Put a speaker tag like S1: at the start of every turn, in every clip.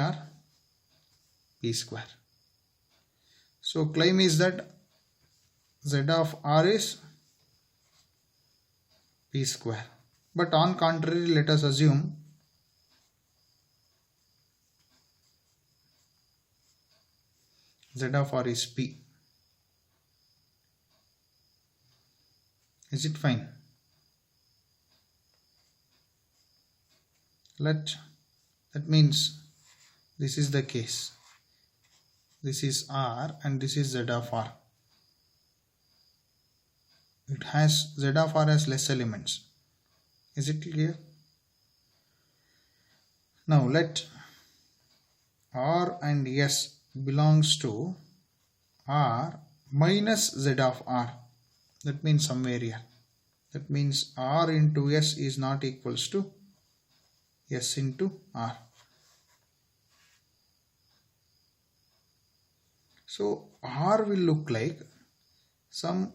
S1: are p square. So claim is that z of r is p square. But on contrary, let us assume z of r is p. Is it fine? That means this is the case. This is r and this is z of r. It has z of r has less elements. Is it clear? Now let r and s belongs to r minus z of r. That means somewhere here. That means r into s is not equals to s into r. So r will look like some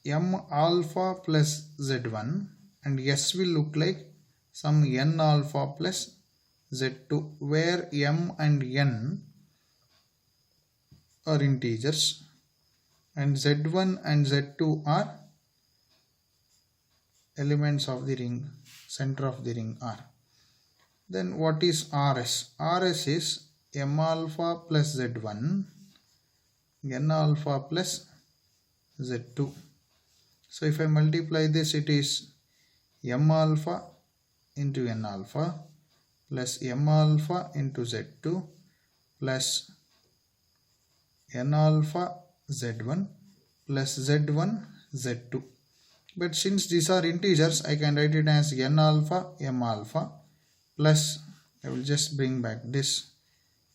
S1: m alpha plus z1 and s will look like some n alpha plus z2, where m and n are integers and z1 and z2 are elements of the ring, center of the ring R. Then what is Rs? Rs is m alpha plus z1, n alpha plus z2. So if I multiply this, it is m alpha into n alpha plus m alpha into z2 plus n alpha z1 plus z1 z2. But since these are integers, I can write it as n alpha m alpha plus, I will just bring back this,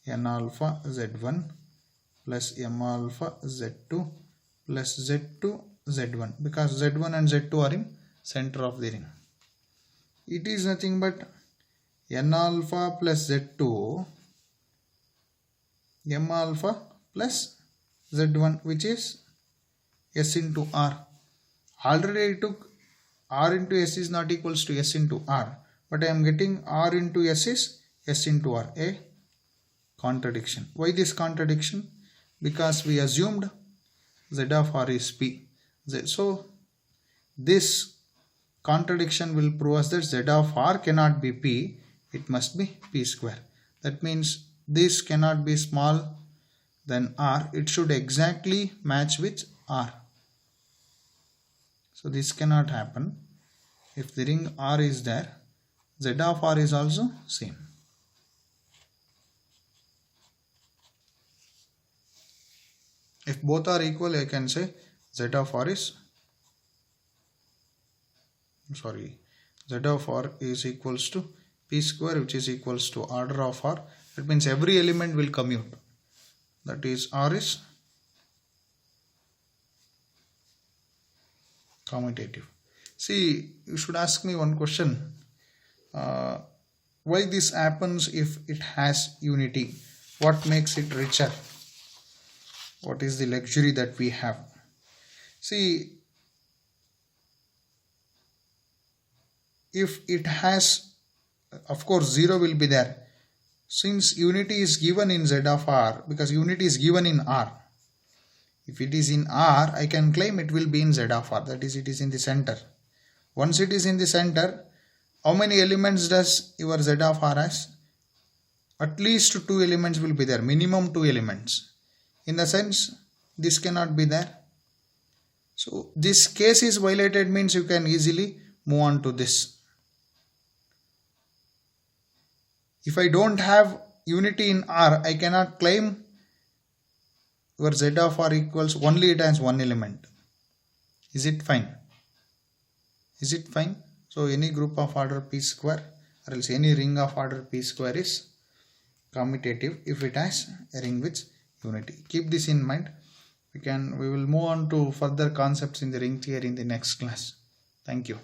S1: n alpha z1 plus m alpha z2 plus z2 z1, because z1 and z2 are in center of the ring. It is nothing but n alpha plus z2 m alpha plus z1, which is s into r. Already I took r into s is not equals to s into r, but I am getting r into s is s into r. A contradiction. Why this contradiction? Because we assumed z of r is p. So this contradiction will prove us that z of r cannot be p, it must be p square. That means this cannot be small than r, it should exactly match with r. So this cannot happen. If the ring R is there, z of r is also same. If both are equal, I can say z of r is equals to p square, which is equals to order of r. That means every element will commute. That is, r is commutative. See, you should ask me one question. Why this happens if it has unity? What makes it richer? What is the luxury that we have? See, if it has, of course 0 will be there. Since unity is given in z of r, because unity is given in r. If it is in r, I can claim it will be in z of r, that is, it is in the center. Once it is in the center, how many elements does your z of r has? At least 2 elements will be there, minimum 2 elements. In the sense, this cannot be there. So this case is violated means you can easily move on to this. If I don't have unity in R, I cannot claim your z of r equals only it has one element. Is it fine? Is it fine? So any group of order p square or else any ring of order p square is commutative if it has a ring with unity. Keep this in mind. We will move on to further concepts in the ring theory in the next class. Thank you.